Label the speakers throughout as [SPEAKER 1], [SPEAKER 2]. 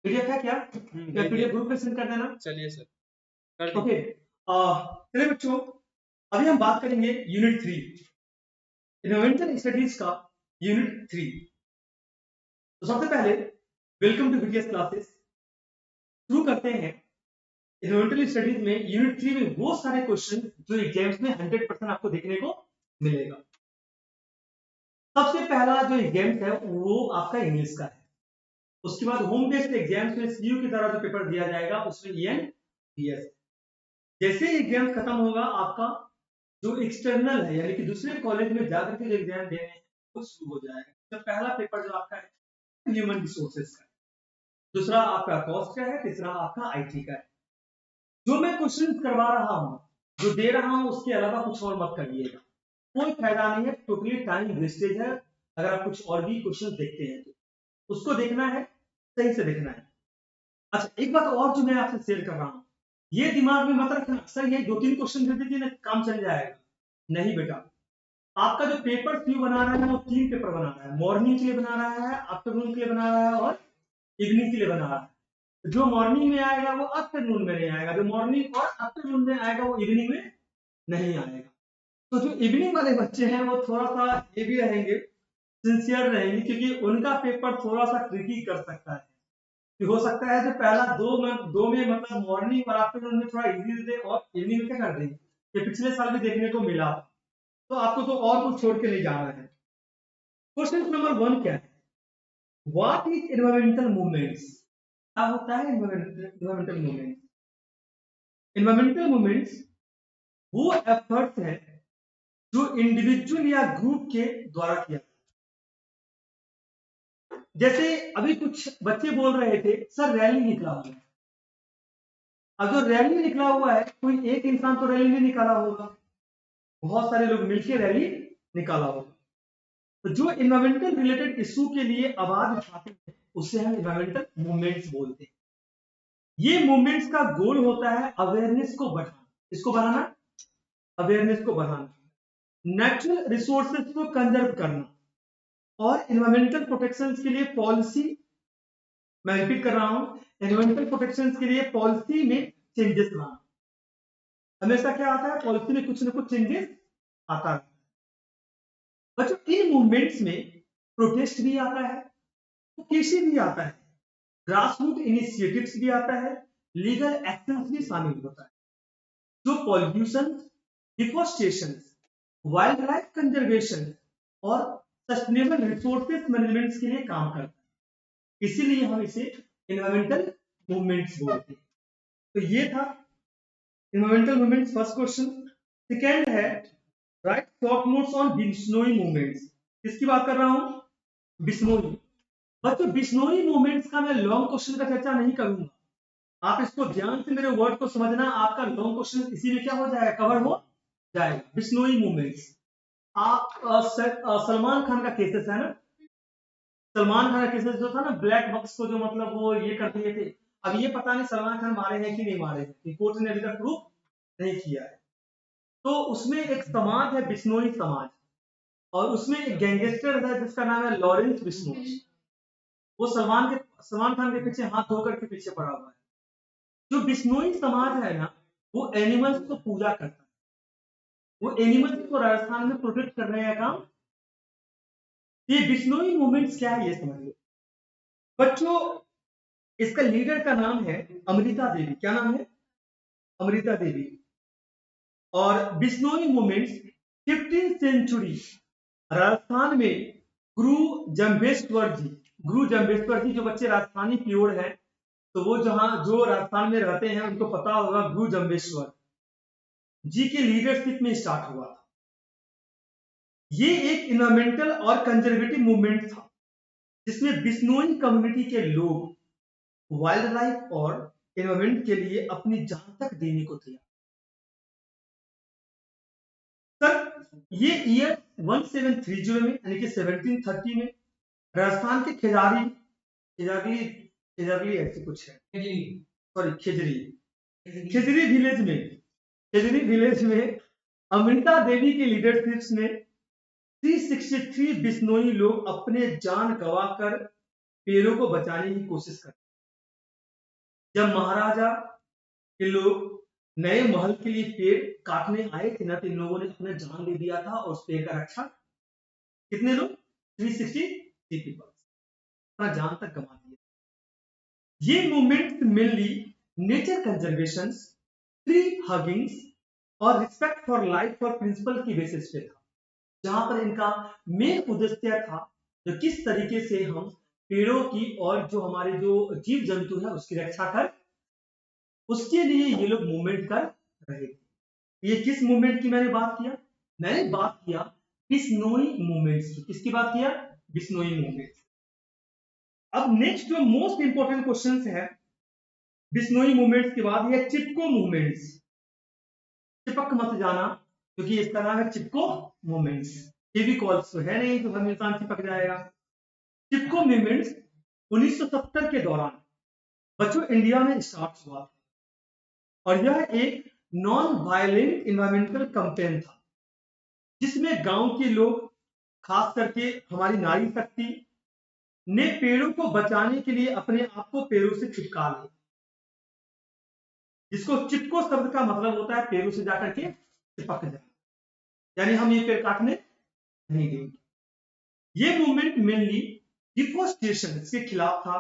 [SPEAKER 1] PDF है क्या? क्या पीडीएफ ग्रुप में सेंड कर देना?
[SPEAKER 2] चलिए सर, कर
[SPEAKER 1] ओके। चलिए बच्चों, अभी हम बात करेंगे यूनिट 3, एनवायरमेंटल स्टडीज का यूनिट 3। तो सबसे पहले वेलकम टू बीटीएस क्लासेस। शुरू करते हैं एनवायरमेंटल स्टडीज में यूनिट 3 में वो सारे क्वेश्चन जो एग्जाम्स में 100% आपको देखने को मिलेगा। सबसे पहला जो एग्जाम है वो आपका इंग्लिश का है। उसके बाद होम बेस्ड एग्जाम्स में सीयू की तरह जो पेपर दिया जाएगा उसमें ईएनपीएस। जैसे एग्जाम खत्म होगा आपका जो एक्सटर्नल है यानी कि दूसरे कॉलेज में जाकर के जो एग्जाम देने हैं वो शुरू हो जाएगा। तो पहला पेपर जो आपका है ह्यूमन रिसोर्सेज का है, दूसरा आपका कॉस्ट का है, तीसरा आपका आईटी का है। जो मैं क्वेश्चन करवा रहा हूँ, जो दे रहा हूँ, उसके अलावा कुछ और मत करिएगा, कोई फायदा नहीं है, टोटली टाइम वेस्टेज है। अगर आप कुछ और भी क्वेश्चन देखते हैं तो उसको देखना है, सही से देखना है। अच्छा, एक बात और जो मैं आपसे शेयर कर रहा हूँ, ये दिमाग में मत रखना सर ये 2-3 क्वेश्चन दे दीजिए ना काम चल जाएगा। नहीं बेटा, आपका जो पेपर क्यों बना रहा है वो 3 पेपर बना रहा है। मॉर्निंग के लिए बना रहा है, आफ्टरनून के लिए बना रहा है और इवनिंग के लिए बना रहा है। जो मॉर्निंग में आएगा वो आफ्टरनून में नहीं आएगा, जो मॉर्निंग और आफ्टरनून में आएगा वो इवनिंग में नहीं आएगा। तो जो इवनिंग वाले बच्चे हैं वो थोड़ा सा ये भी रहेंगे, सिंसियर रहेंगे, क्योंकि उनका पेपर थोड़ा सा ट्रिकी कर सकता है। कि हो सकता है जो पहला दो में मतलब मॉर्निंग और आफ्टरनून में थोड़ा इजी दे और इवनिंग में क्या कर देंगे, ये पिछले साल भी देखने को मिला। तो आपको तो और कुछ छोड़ के नहीं जाना है। क्वेश्चन नंबर 1 क्या है? What is environmental movements? क्या होता है एनवायरमेंटल मूवमेंट्स? एनवायरमेंटल मूवमेंट्स वो एफर्ट्स हैं जो इंडिविजुअल या ग्रुप के द्वारा किया। जैसे अभी कुछ बच्चे बोल रहे थे सर रैली निकला हुआ है। अब जो रैली निकला हुआ है कोई एक इंसान तो रैली नहीं निकाला होगा, बहुत सारे लोग मिलकर रैली निकाला होगा। तो जो एनवायरमेंटल रिलेटेड इशू के लिए आवाज उठाते हैं उसे हम एनवायरमेंटल मूवमेंट्स बोलते हैं। ये मूवमेंट्स का गोल होता है अवेयरनेस को बढ़ाना। इसको बढ़ाना, अवेयरनेस को बढ़ाना, नेचुरल रिसोर्सेज को कंजर्व करना और एनवायरमेंटल प्रोटेक्शन के लिए पॉलिसी, मैं रिपीट कर रहा हूं, एनवायरमेंटल प्रोटेक्शन के लिए पॉलिसी में चेंजेस लाना। हमेशा क्या आता है, पॉलिसी में कुछ ना कुछ चेंजेस आता है। बच्चों इन मूवमेंट्स में प्रोटेस्ट भी आता है, एडवोकेसी भी आता है, ग्रास रूट इनिशिएटिव्स भी आता है, लीगल एक्शंस भी शामिल होता है। जो pollution, deforestation, wild life conservation और सस्टेनेबल रिसोर्सेज मैनेजमेंट के लिए काम करता है। इसीलिए हम इसे एनवायरमेंटल मूवमेंट्स बोलते हैं। तो ये था environmental movements first question. Second है write short notes on Bishnoi movements. किसकी बात कर रहा हूं? बिश्नोई। बच्चों बिश्नोई मूवमेंट्स का मैं लॉन्ग क्वेश्चन का चर्चा नहीं करूंगा, आप इसको ध्यान से मेरे वर्ड को समझना, आपका लॉन्ग क्वेश्चन इसी में क्या हो जाएगा, कवर हो जाएगा। बिश्नोई मूवमेंट्स, आप सलमान खान का केसेस है ना, सलमान खान का केसेस जो था ना, ब्लैक बॉक्स को जो मतलब वो ये कर दिए थे। अब ये पता नहीं सलमान खान मारे हैं कि नहीं मारे हैं, कि कोर्ट ने अभी तक प्रूफ नहीं किया है। तो उसमें एक समाज है बिश्नोई समाज, और उसमें एक गैंगस्टर है जिसका नाम है लॉरेंस बिश्नोई। वो सलमान खान के पीछे हाथ धोकर के पीछे पड़ा हुआ है। जो बिश्नोई समाज है ना, वो एनिमल्स को पूजा करता है, वो एनिमल्स को राजस्थान में प्रोटेक्ट करने का काम। ये बिश्नोई मूवमेंट्स क्या है ये समझ लो बच्चों। इसका लीडर का नाम है अमृता देवी। क्या नाम है? अमृता देवी। और बिश्नोई मूवमेंट्स 15वीं सेंचुरी राजस्थान में गुरु जम्बेश्वर जी जो बच्चे राजस्थानी प्योर हैं, तो वो जो राजस्थान में रहते हैं उनको पता होगा, गुरु जम्बेश्वर जी की लीडरशिप में स्टार्ट हुआ था। ये एक इन्वायरमेंटल और कंजर्वेटिव मूवमेंट था जिसमें बिश्नोई कम्युनिटी के लोग वाइल्ड लाइफ और एनवायरमेंट के लिए अपनी जान तक देने को तैयार। सर ये ईयर 1730 में यानी कि 1730 में राजस्थान के खिजागली ऐसे कुछ है, सॉरी खिजरी विलेज में अमृता देवी की लीडरशिप में 363 बिश्नोई लोग अपने जान गंवाकर पेड़ों को बचाने की कोशिश करते। जब महाराजा के लोग नए महल के लिए पेड़ काटने आए थे ना, तो इन लोगों ने अपना जान दे दिया था और उस पेड़ का रक्षा, कितने लोग, 363 पीपल, अपना जान तक गंवा दिया। ये movement mainly nature conservation, tree huggings और रिस्पेक्ट फॉर लाइफ और प्रिंसिपल की बेसिस पे था, जहां पर इनका मेन उद्देश्य था जो किस तरीके से हम पेड़ों की और जो हमारे जो जीव जंतु है उसकी रक्षा कर, उसके लिए ये लोग मूवमेंट कर रहे थे। ये किस मूवमेंट की मैंने बात किया, मैंने बात किया बिश्नोई मूवमेंट्स की। किसकी बात किया, बिश्नोई मूवमेंट्स। अब नेक्स्ट जो मोस्ट इंपोर्टेंट क्वेश्चन है बिश्नोई मूवमेंट्स के बाद, ये चिपको मूवमेंट्स। चिपक मत जाना क्योंकि इसका नाम है चिपको मूवमेंट्स। ये भी कॉल्स तो है नहीं तो हम इंसान चिपक जाएगा। चिपको मूवमेंट्स 1970 के दौरान बच्चों इंडिया में स्टार्ट हुआ था और यह एक नॉन वायलेंट इन्वायरमेंटल कैंपेन था, जिसमें गांव के लोग, खास करके हमारी नारी शक्ति ने पेड़ों को बचाने के लिए अपने आप को पेड़ों से चिपका लिया। जिसको चिपको शब्द का मतलब होता है पेड़ों से जाकर के चिपक जाए, यानी हम ये पेड़ काटने नहीं देंगे। ये मूवमेंट मेनली डिफोरेस्टेशन के खिलाफ था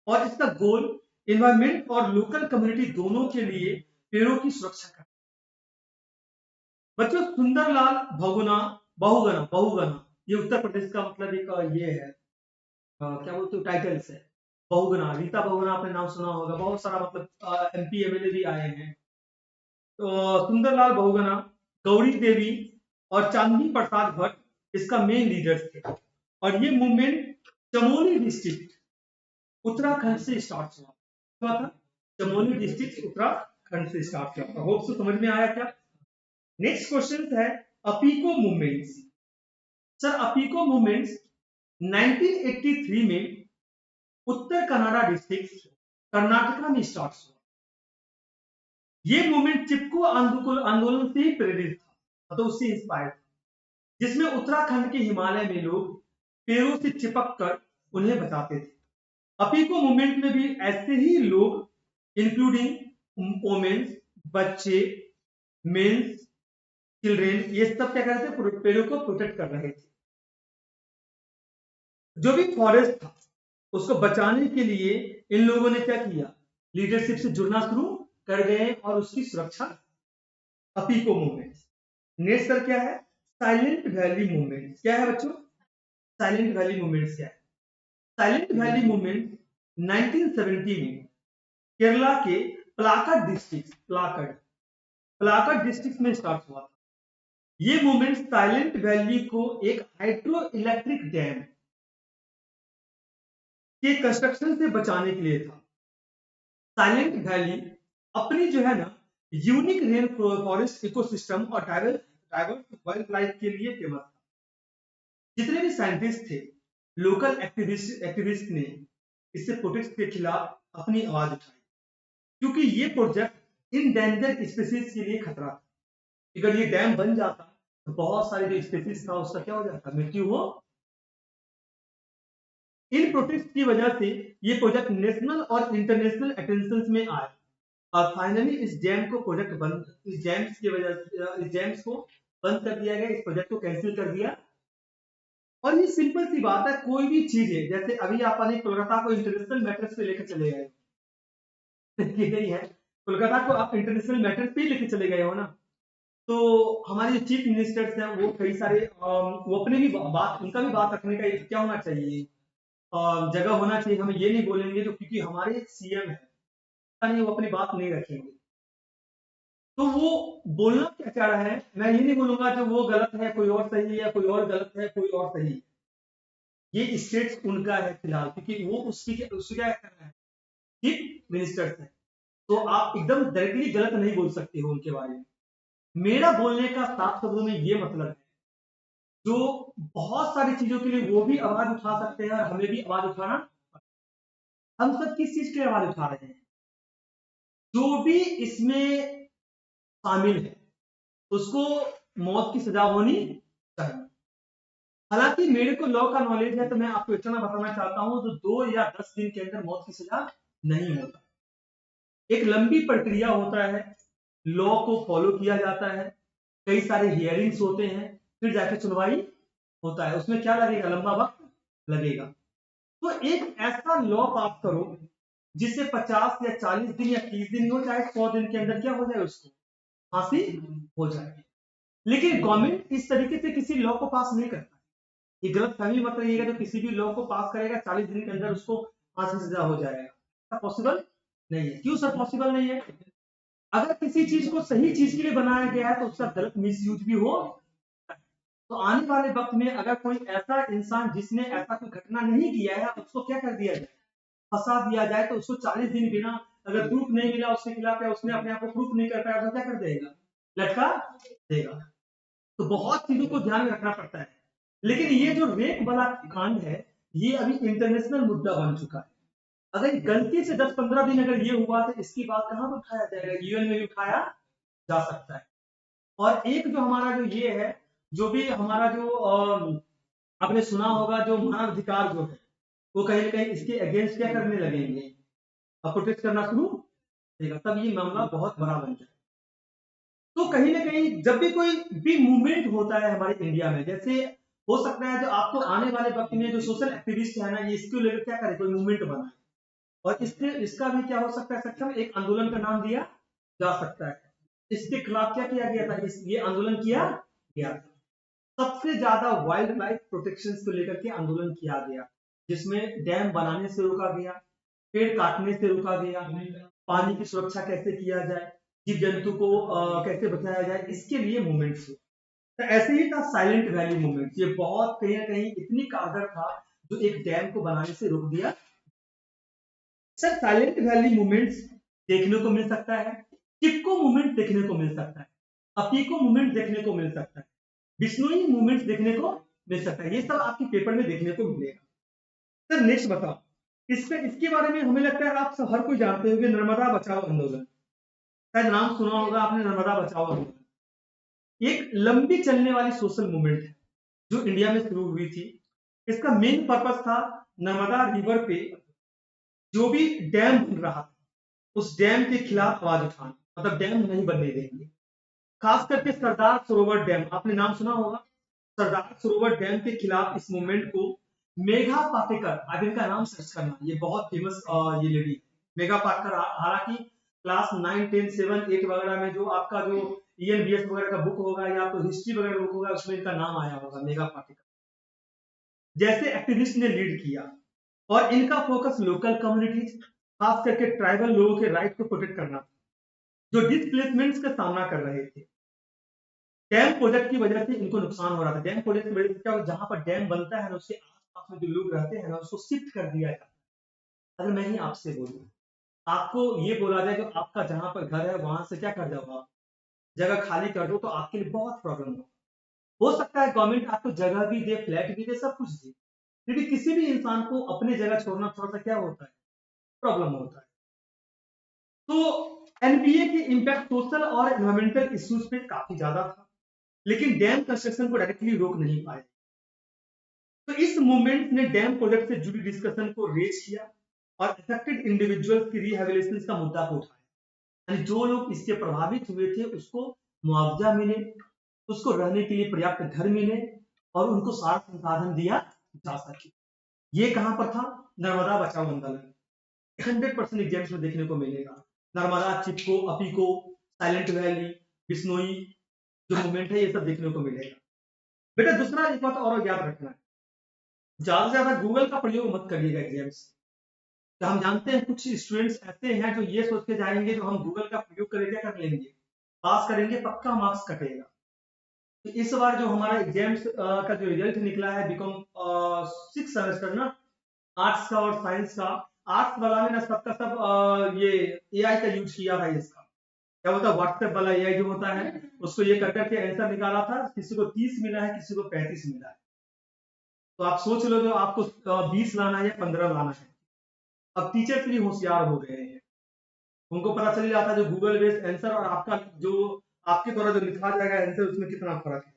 [SPEAKER 1] और इसका गोल एनवायरमेंट और लोकल कम्युनिटी दोनों के लिए पेड़ों की सुरक्षा करना। बच्चों सुंदरलाल बहुगुणा ये उत्तर प्रदेश का मतलब एक ये है, क्या बोलते हो, टाइटल्स है। बहुगुणा, रीता बहुगुणा आपने नाम सुना होगा, बहुत सारा मतलब MP MLA भी आए हैं। तो सुंदरलाल बहुगुणा, गौरी देवी और चांदनी प्रसाद भट्ट इसका मेन लीडर्स थे और ये मूवमेंट चमोली डिस्ट्रिक्ट उत्तराखंड से स्टार्ट हुआ था। चमोली डिस्ट्रिक्ट उत्तराखंड से स्टार्ट हुआ था। होप सो समझ में आया क्या। नेक्स्ट क्वेश्चन है अपीको मूवमेंट्स। सर अपीको मूवमेंट्स 1983 में उत्तर कन्नड़ा डिस्ट्रिक्ट कर्नाटका में स्टार्ट हुआ। ये मूवमेंट चिपको आंदोलन से ही प्रेरित था, तो उससे इंस्पायर था, जिसमें उत्तराखंड के हिमालय में लोग पेड़ों से चिपक कर उन्हें बचाते थे। अपीको मूवमेंट में भी ऐसे ही लोग इंक्लूडिंग वोमेन्स, बच्चे, मेन्स, चिल्ड्रेन, ये सब क्या कर रहे थे, पेड़ों को प्रोटेक्ट कर रहे थे। जो भी फॉरेस्ट था उसको बचाने के लिए इन लोगों ने क्या किया, लीडरशिप से जुड़ना शुरू कर गए और उसकी सुरक्षा। अपीको मूवमेंट। नेक्स्ट सर क्या है, साइलेंट वैली मूवमेंट। क्या है बच्चों, साइलेंट वैली मूवमेंट क्या है। साइलेंट वैली मूवमेंट 1970 में केरला के पलाक्कड़ डिस्ट्रिक्ट में स्टार्ट हुआ था। ये मूवमेंट साइलेंट वैली को एक हाइड्रो इलेक्ट्रिक डैम के कंस्ट्रक्शन से बचाने के लिए था। साइलेंट वैली अपनी जो है ना यूनिक रेन फॉरेस्ट इकोसिस्टम और डाइवर्स वाइल्ड लाइफ के लिए फेमस था। जितने भी साइंटिस्ट थे, लोकल एक्टिविस्ट ने इससे प्रोटेक्ट के खिलाफ अपनी आवाज उठाई, क्योंकि ये प्रोजेक्ट इंडेंजर स्पीशीज के लिए खतरा था। अगर ये डैम बन जाता तो बहुत सारे जो स्पीशीज था उसका क्या हो जाता, मृत्यु हो। इन प्रोटेस्ट की वजह से ये प्रोजेक्ट नेशनल और इंटरनेशनल अटेंशन में आया और फाइनली इस डैम को प्रोजेक्ट बंद, इस डैम्स को बंद कर दिया गया, इस प्रोजेक्ट को कैंसिल कर दिया। और ये सिंपल सी बात है, कोई भी चीज है, जैसे अभी आपने कोलकाता को इंटरनेशनल मैटर्स पे लेकर चले गए नहीं है, कोलकाता को आप इंटरनेशनल मैटर्स पे लेकर चले गए हो ना, तो हमारे जो चीफ मिनिस्टर्स हैं वो कई सारे वो अपने भी बात, उनका भी बात रखने का क्या होना चाहिए, जगह होना चाहिए। हम ये नहीं बोलेंगे तो क्योंकि हमारे CM है नहीं, वो अपनी बात नहीं रखेंगे, तो वो बोलना क्या चाह रहा है, मैं ये नहीं बोलूंगा जो वो गलत है कोई और सही है, कोई और गलत है कोई और सही है। ये स्टेट उनका है फिलहाल, क्योंकि वो उसकी क्या कर रहा है, चीफ मिनिस्टर है, तो आप एकदम डायरेक्टली गलत नहीं बोल सकते हो उनके बारे में। मेरा बोलने का साफ शब्दों में ये मतलब है, जो बहुत सारी चीजों के लिए वो भी आवाज उठा सकते हैं और हमें भी आवाज उठाना। हम सब किस चीज की आवाज उठा रहे हैं, जो भी इसमें शामिल है उसको मौत की सजा होनी चाहिए। हालांकि मेरे को लॉ का नॉलेज है, तो मैं आपको इतना बताना चाहता हूं, तो 2 या 10 दिन के अंदर मौत की सजा नहीं होता। एक लंबी प्रक्रिया होता है, लॉ को फॉलो किया जाता है, कई सारे हियरिंग्स होते हैं, फिर जाके सुनवाई होता है। उसमें क्या लगेगा? लंबा वक्त लगेगा। तो एक ऐसा लॉ पास करो जिससे 50 या 40 दिन या 30 दिन हो, चाहे 100 दिन के अंदर क्या हो जाए, उसको फांसी हो जाए। लेकिन गवर्नमेंट इस तरीके से किसी लॉ को पास नहीं करता। ये गलत फहमी मत रहिएगा, जो किसी भी लॉ को पास करेगा 40 दिन के अंदर उसको फांसी सजा हो जाएगा, ऐसा पॉसिबल नहीं है। क्यों सर पॉसिबल नहीं है? अगर किसी चीज को सही चीज के लिए बनाया गया है तो उसका गलत मिसयूज भी हो। तो आने वाले वक्त में अगर कोई ऐसा इंसान जिसने ऐसा कोई घटना नहीं किया है, उसको क्या कर दिया जाए, फंसा दिया जाए, तो उसको 40 दिन बिना, अगर प्रूफ नहीं मिला उसके खिलाफ या उसने अपने आप को प्रूफ नहीं कर पाया तो क्या कर देगा? लटका देगा। तो बहुत चीजों को ध्यान में रखना पड़ता है। लेकिन ये जो रेप वाला कांड है, ये अभी इंटरनेशनल मुद्दा बन चुका है। अगर गलती से 10-15 दिन अगर ये हुआ तो इसकी बात कहां पर उठाया जाएगा? यूएन में भी उठाया जा सकता है। और एक जो हमारा जो ये है, जो भी हमारा जो आपने सुना होगा, जो मानवाधिकार जो है, वो कहीं ना कहीं इसके अगेंस्ट क्या करने लगेंगे, प्रोटेस्ट करना शुरू करेगा, तब ये मामला बहुत बड़ा बन जाए। तो कहीं ना कहीं जब भी कोई भी मूवमेंट होता है हमारे इंडिया में, जैसे हो सकता है जो आपको आने वाले वक्त में जो सोशल एक्टिविस्ट है ना, ये इसको लेकर क्या करे, कोई मूवमेंट बनाए, और इससे इसका भी क्या हो सकता है, सक्षम एक आंदोलन का नाम दिया जा सकता है। इसके खिलाफ क्या किया गया था? ये आंदोलन किया गया था। सबसे ज्यादा वाइल्ड लाइफ प्रोटेक्शन को लेकर के आंदोलन किया गया, जिसमें डैम बनाने से रोका गया, पेड़ काटने से रोका गया, पानी की सुरक्षा कैसे किया जाए, जीव जंतु को कैसे बचाया जाए, इसके लिए मूवमेंट्स हुए। तो ऐसे ही था साइलेंट वैली मूवमेंट, ये बहुत कहीं ना कहीं इतनी कारगर था, जो एक डैम को बनाने से रोक दिया। सर साइलेंट वैली मूवमेंट्स देखने को मिल सकता है, टिपको मूवमेंट देखने को मिल सकता है, अपीको मूवमेंट देखने को मिल सकता है, बिश्नोई मूवमेंट देखने को मिल सकता है। ये सब आपके पेपर में देखने को मिलेगा। सर नेक्स्ट बताओ, इसके बारे में हमें लगता है आप सब हर कोई जानते होंगे, नर्मदा बचाओ आंदोलन। शायद नाम सुना होगा आपने, नर्मदा बचाओ आंदोलन एक लंबी चलने वाली सोशल मूवमेंट है जो इंडिया में शुरू हुई थी। इसका मेन पर्पस था नर्मदा रिवर पे जो भी डैम बन रहा था, उस डैम के खिलाफ आवाज उठाना, मतलब डैम नहीं बनने देंगे। खास करके सरदार सरोवर डैम, आपने नाम सुना होगा, सरदार सरोवर डैम के खिलाफ इस मूवमेंट को मेघा पाटेकर, आप इनका नाम सर्च करना, ये बहुत फेमस ये लेडी मेघा पाटेकर, हालांकि क्लास 9, 10, 7, 8 वगैरह में जो आपका जो ईएनबीएस वगैरह का बुक होगा या तो हिस्ट्री वगैरह बुक होगा, उसमें इनका नाम आया होगा, मेघा पाटेकर जैसे एक्टिविस्ट ने लीड किया। और इनका फोकस लोकल कम्युनिटीज, खास करके ट्राइबल लोगों के राइट को प्रोटेक्ट करना था, जो डिस्प्लेसमेंट्स का सामना कर रहे थे। डैम प्रोजेक्ट की वजह से इनको नुकसान हो रहा था। डैम प्रोजेक्ट की वजह से क्या हो, जहां पर डैम बनता है ना, उसके आसपास में जो लोग रहते हैं ना, उसको शिफ्ट कर दिया जाता है। अगर मैं ही आपसे बोलूं, आपको ये बोला जाए कि आपका जहां पर घर है वहां से क्या कर जाओ, आप जगह खाली कर दो, तो आपके लिए बहुत प्रॉब्लम हो सकता है गवर्नमेंट आपको जगह भी दे, फ्लैट भी दे, सब कुछ दे, लेकिन किसी भी इंसान को अपने जगह छोड़ना थोड़ा सा क्या होता है, प्रॉब्लम होता है। तो एनपीए की इंपैक्ट सोशल और एनवायरमेंटल इश्यूज पे काफी ज्यादा था, लेकिन डैम कंस्ट्रक्शन को डायरेक्टली रोक नहीं पाए। तो इस मूवमेंट ने डैम प्रोजेक्ट से जुड़ी डिस्कशन को रेज किया और अफेक्टेड इंडिविजुअल्स की रिहेबिलिटेशन का मुद्दा को उठाया, यानी जो लोग इससे प्रभावित हुए थे उसको मुआवजा मिले, उसको रहने के लिए पर्याप्त घर मिले और उनको सारा संसाधन दिया जा सके। ये कहां पर था? नर्मदा बचाओ आंदोलन। 100% एग्जाम्स में देखने को मिलेगा। नर्मदा, चिपको, अपीको, साइलेंट वैली, बिश्नोई जो मूवमेंट है, ये सब देखने को मिलेगा। बेटा दूसरा एक बात और याद रखना है, ज्यादा से ज्यादा गूगल का प्रयोग मत करिएगा एग्जाम्स। तो हम जानते हैं कुछ स्टूडेंट्स ऐसे हैं जो ये सोच के जाएंगे जो हम गूगल का प्रयोग करके क्या कर लेंगे, पास करेंगे, पक्का मार्क्स कटेगा। तो इस बार जो हमारा एग्जाम्स का जो रिजल्ट निकला है बीकॉम 6 सेमेस्टर ना, आर्ट्स का और साइंस का, आर्ट्स वाला में ना सबका सब ये एआई का यूज किया था। इसका क्या होता है, व्हाट्सएप वाला एआई जो होता है, उसको ये कर करके आंसर निकाला था, किसी को 30 मिला है, किसी को 35 मिला है। तो आप सोच लो जो आपको 20 लाना है या 15 लाना है। अब टीचर्स भी होशियार हो गए हैं, उनको पता चल जाता है जो गूगल बेस्ड आंसर और आपका जो आपके द्वारा जो लिखा जाएगा आंसर, उसमें कितना फर्क है।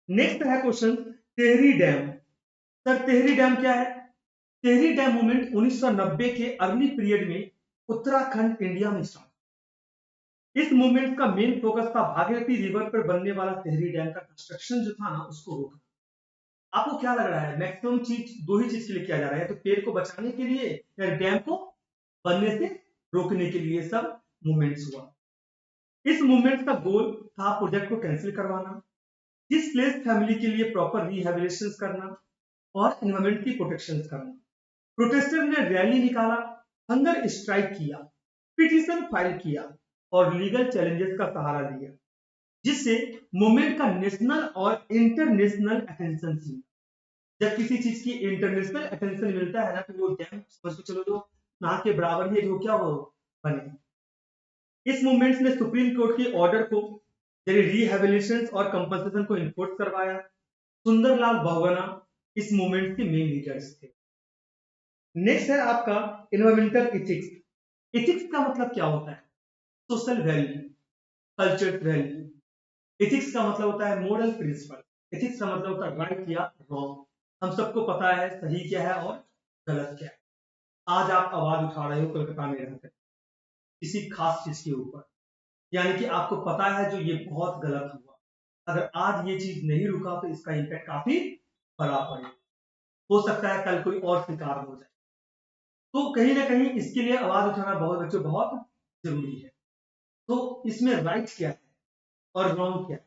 [SPEAKER 1] नेक्स्ट है question, Tehri dam. Sir Tehri dam क्या है? टेहरी डैम मूवमेंट 1990 के अर्ली पीरियड में उत्तराखंड इंडिया में स्टार्ट। इस मूवमेंट का मेन फोकस था भागीरथी रिवर पर बनने वाला तिहरी डैम का कंस्ट्रक्शन जो था ना उसको रोकना। आपको क्या लग रहा है, मैक्सिमम चीज दो ही चीज के लिए किया जा रहा है, तो पेड़ को बचाने के लिए या डैम को बनने से रोकने के लिए सब मूवमेंट्स हुआ। इस मूवमेंट का गोल था प्रोजेक्ट को कैंसिल करवाना, डिस्प्लेस्ड फैमिली के लिए प्रॉपर रिहैबिलिटेशन करना और एनवायरमेंट की प्रोटेक्शन करना। प्रोटेस्टर ने रैली निकाला, हंगर स्ट्राइक किया, पिटीशन फाइल किया और लीगल चैलेंजेस का सहारा लिया, जिससे मूवमेंट का नेशनल और इंटरनेशनल अटेंशन मिला। जब किसी चीज की इंटरनेशनल अटेंशन मिलता है ना तो वो डैम समझ के चलो जो ना के बराबर ही जो क्या हो बने। इस मूवमेंट ने सुप्रीम कोर्ट के ऑर्डर को यानी रिहैबिलिटेशन और कंपनसेशन को इन्फोर्स करवाया। सुंदरलाल बहुगुणा इस मूवमेंट के मेन लीडर्स थे। नेक्स्ट है आपका एनवायरमेंटल एथिक्स। एथिक्स का मतलब क्या होता है, social value, culture value. Ethics का मतलब होता है मोरल प्रिंसिपल। एथिक्स का मतलब होता है राइट या रॉन्ग। हम सबको पता है सही क्या है और गलत क्या है। आज आप आवाज उठा रहे हो कोलकाता में रहकर किसी खास चीज के ऊपर, यानी कि आपको पता है जो ये बहुत गलत हुआ, अगर आज ये चीज नहीं रुका तो इसका इम्पैक्ट काफी बड़ा पड़े, हो सकता है कल कोई और शिकार हो जाए। तो कहीं ना कहीं इसके लिए आवाज उठाना बहुत बच्चों बहुत जरूरी है। तो इसमें राइट क्या है और रॉन्ग क्या है।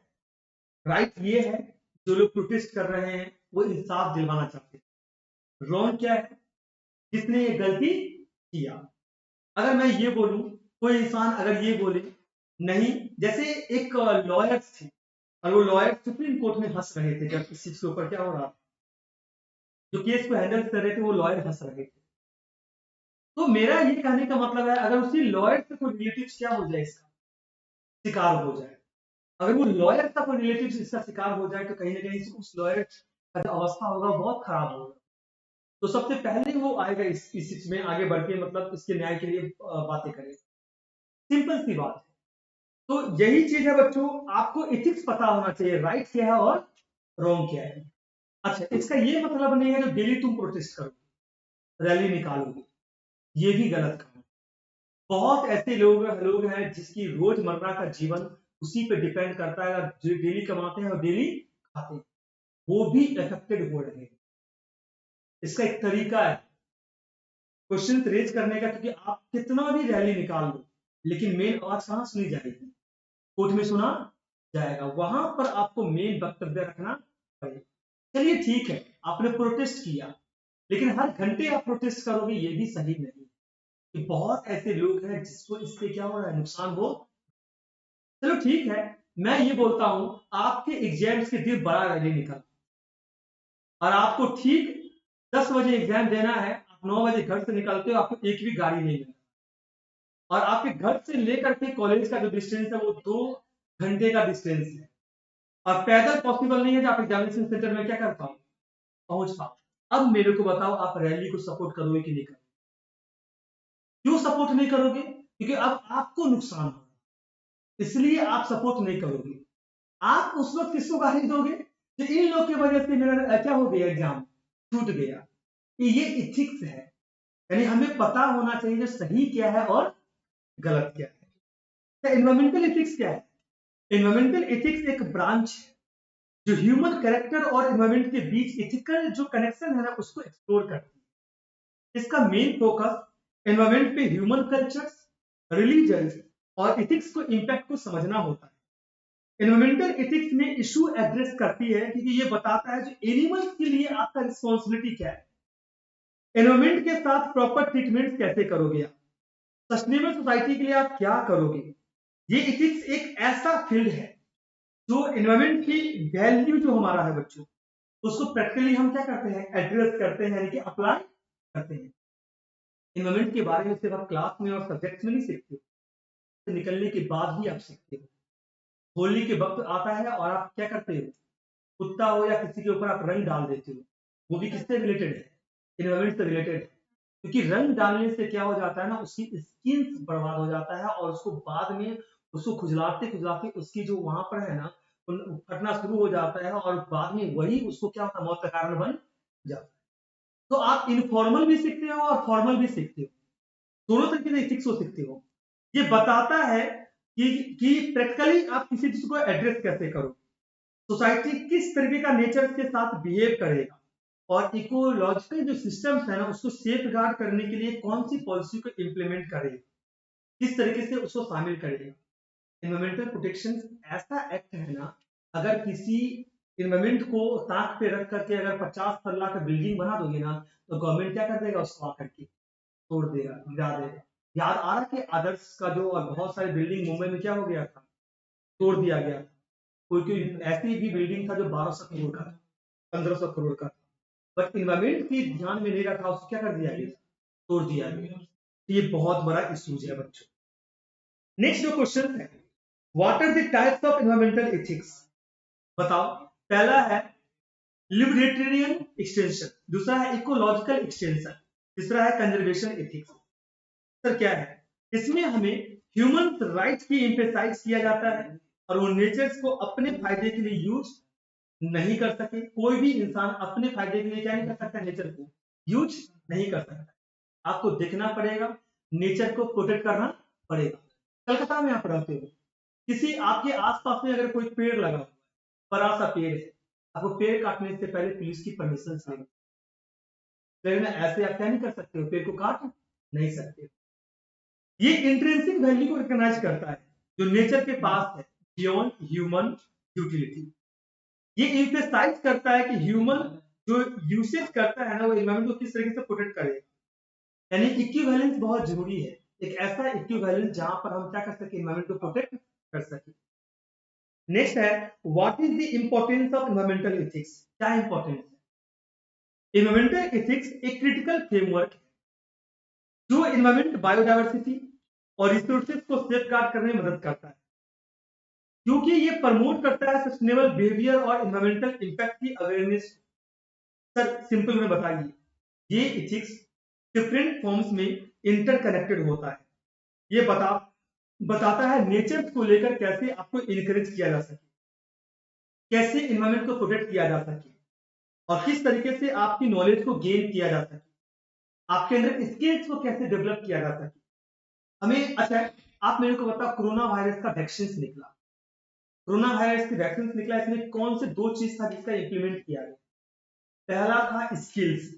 [SPEAKER 1] राइट ये है जो लोग प्रोटेस्ट कर रहे हैं वो इंसाफ दिलवाना चाहते हैं। रॉन्ग क्या है, जिसने ये गलती किया। अगर मैं ये बोलूं, कोई इंसान अगर ये बोले नहीं, जैसे एक लॉयर्स थे और वो लॉयर सुप्रीम कोर्ट में हंस रहे थे जब इस चीज के ऊपर क्या हो रहा था, जो केस को हैंडल कर रहे थे वो लॉयर हंस रहे थे। तो मेरा ये कहने का मतलब है अगर उसी लॉयर से कोई रिलेटिव क्या हो जाए, इसका शिकार हो जाए, अगर वो लॉयर का कोई रिलेटिव इसका शिकार हो जाए तो कहीं ना कहीं उस लॉयर का जो अवस्था होगा बहुत खराब होगा। तो सबसे पहले वो आएगा इस में आगे बढ़ के मतलब इसके न्याय के लिए बातें करेगा। सिंपल सी बात है। तो यही चीज है बच्चों, आपको एथिक्स पता होना चाहिए, राइट क्या है और रॉन्ग क्या है। अच्छा, इसका ये मतलब नहीं है जो डेली तुम प्रोटेस्ट करोगे, रैली निकालोगे, ये भी गलत काम है। बहुत ऐसे लोग हैं जिसकी रोजमर्रा का जीवन उसी पे डिपेंड करता है, जो डेली कमाते हैं और डेली खाते हैं, वो भी इफेक्टेड हो रहे हैं। इसका एक तरीका है क्वेश्चन रेज करने का, क्योंकि आप कितना भी रैली निकाल लो लेकिन मेन आवाज कहां सुनी जाएगी, कोर्ट में सुना जाएगा, वहां पर आपको मेन वक्तव्य रखना पड़ेगा। चलिए ठीक है, आपने प्रोटेस्ट किया, लेकिन हर घंटे आप प्रोटेस्ट करोगे ये भी सही नहीं। कि बहुत ऐसे लोग हैं जिसको इससे क्या हो रहा है, नुकसान हो। चलो ठीक है, मैं ये बोलता हूं आपके एग्जाम्स के दिन बड़ा रैली निकल और आपको ठीक 10 बजे एग्जाम देना है, आप 9 बजे घर से निकलते हो, आपको एक भी गाड़ी नहीं मिलती और आपके घर से लेकर के कॉलेज का जो डिस्टेंस है वो 2 घंटे का डिस्टेंस है और पैदल पॉसिबल नहीं है कि आप एग्जामिनेशन सेंटर में क्या कर पाओ, पहुंच पाओ। अब मेरे को बताओ आप रैली को सपोर्ट करोगे कि नहीं करोगे। क्यों सपोर्ट नहीं करोगे, क्योंकि अब आपको नुकसान हो, इसलिए आप सपोर्ट नहीं करोगे। आप उस वक्त किसको गाली दोगे, तो इन लोग की वजह से मेरा क्या हो गया, एग्जाम छूट गया। ये इथिक्स है, यानी हमें पता होना चाहिए जो सही क्या है और गलत क्या है। तो एनवायरमेंटल एथिक्स क्या है, एनवायरमेंटल एथिक्स एक ब्रांच है जो ह्यूमन कैरेक्टर और एनवायरमेंट के बीच एथिकल जो कनेक्शन है ना उसको एक्सप्लोर करती है। इसका मेन फोकस एनवायरमेंट पे ह्यूमन कल्चर्स, रिलीजन और एथिक्स को इंपैक्ट को समझना होता है। एनवायरमेंटल एथिक्स में इशू एड्रेस करती है क्योंकि ये बताता है जो एनिमल्स के लिए आपका रिस्पॉन्सिबिलिटी क्या है, एनवायरमेंट के साथ प्रॉपर ट्रीटमेंट कैसे करोगे आप, सस्टेनेबल सोसाइटी के लिए आप क्या करोगे। ये एथिक्स एक ऐसा फील्ड है जो एनवायरमेंट की वैल्यू जो हमारा है बच्चों, उसको प्रैक्टिकली हम क्या करते हैं, एड्रेस करते हैं, यानी कि अप्लाई करते हैं। एनवायरमेंट के बारे में सिर्फ आप क्लास में और सब्जेक्ट्स में नहीं सीखते हो, निकलने के बाद भी आप सीखते हो। होली के वक्त आता है और आप क्या करते हो, कुत्ता हो या किसी के ऊपर आप रंग डाल देते हो, वो भी किससे रिलेटेड है, एनवायरमेंट से रिलेटेड है। क्योंकि रंग डालने से क्या हो जाता है ना, उसकी स्किन बर्बाद हो जाता है और उसको बाद में उसको खुजलाते खुजलाते उसकी जो वहां पर है ना फटना शुरू हो जाता है और बाद में वही उसको क्या होता है, मौत का कारण बन जाता है। तो आप इनफॉर्मल भी सीखते हो और फॉर्मल भी सीखते हो। दोनों तरीके से एथिक्स को सीखते हो। ये बताता है कि प्रैक्टिकली आप किसी चीज को एड्रेस कैसे करो, सोसाइटी किस तरीके का नेचर के साथ बिहेव करेगा, और इकोलॉजिकल जो सिस्टम्स है ना उसको सेफ गार्ड करने के लिए कौन सी पॉलिसी को इम्प्लीमेंट करेगा, किस तरीके से उसको शामिल करेगा। एनवायरमेंटल प्रोटेक्शन ऐसा एक्ट है ना, अगर किसी एनवायरमेंट को ताक पे रख करके अगर 50 तल्ला का बिल्डिंग बना दोगे ना, तो गवर्नमेंट क्या कर देगा, उसको आकर के तोड़ देगा, गिरा देगा। याद आ रहा कि आदर्श का जो और बहुत सारे बिल्डिंग मुंबई में क्या हो गया था, तोड़ दिया गया था। कोई ऐसी भी बिल्डिंग था जो 1200 करोड़ का था, 1500 करोड़ का था, बट इन्वायरमेंट की ध्यान में नहीं रखा, उसको क्या कर दिया गया, तोड़ दिया गया। तो ये बहुत बड़ा इश्यूज है बच्चों। नेक्स्ट जो क्वेश्चन है, what are the types of environmental ethics, बताओ। पहला है लिबर्टेरियन एक्सटेंशन, दूसरा है इकोलॉजिकल एक्सटेंशन, तीसरा है कंजर्वेशन एथिक्स। सर क्या है, इसमें हमें ह्यूमन राइट्स की एम्फेसाइज किया जाता है, और वो नेचर्स को अपने फायदे के लिए यूज नहीं कर सके। कोई भी इंसान अपने फायदे के लिए क्या नहीं कर सकता, नेचर को यूज नहीं कर सकता। आपको देखना पड़ेगा, नेचर को प्रोटेक्ट करना पड़ेगा। कलकत्ता में आप रहते हो, किसी आपके आसपास में अगर कोई पेड़ लगा हुआ है, बड़ा सा पेड़ है, आपको पेड़ काटने से पहले पुलिस की परमिशन लेनी, लेकिन ऐसे आप क्या नहीं कर सकते हो, पेड़ को काट नहीं सकते। ये इंट्रिंसिक वैल्यू को रिकॉग्नाइज करता है जो नेचर के पास है, बियॉन्ड ह्यूमन यूटिलिटी। ये एम्फेसाइज करता है कि ह्यूमन जो यूसेज करता है ना, वो एनवायरमेंट को किस तरीके से प्रोटेक्ट करेगा। यानी इक्विवेलेंस बहुत जरूरी है, एक ऐसा इक्विवेलेंस जहां पर हम क्या कर सके, एनवायरमेंट को प्रोटेक्ट कर सके। नेक्स्ट है, what is the importance of environmental ethics, क्या इंपॉर्टेंस है। एनवायरमेंटल एथिक्स एक क्रिटिकल फ्रेमवर्क है जो एनवायरमेंट, बायोडायवर्सिटी और रिसोर्सेज को सेफगार्ड करने में मदद करता है, क्योंकि ये प्रमोट करता है सस्टेनेबल बिहेवियर और एनवायरमेंटल इंपैक्ट की अवेयरनेस। सर सिंपल में बताइए, ये एथिक्स डिफरेंट फॉर्म्स में इंटरकनेक्टेड होता है। ये बताता है नेचर को लेकर कैसे आपको इनकरेज किया जा सके, कैसे एनवायरमेंट को प्रोटेक्ट किया जा सके, और किस तरीके से आपकी नॉलेज को गेन किया जा सके, आपके अंदर स्किल्स को कैसे डेवलप किया जा सके। हमें अच्छा, आप मेरे को बताओ, कोरोना वायरस का वैक्सीन निकला, कोरोना वायरस की वैक्सीन निकला, इसमें कौन से दो चीज था जिसका इंप्लीमेंट किया गया। पहला था स्किल्स,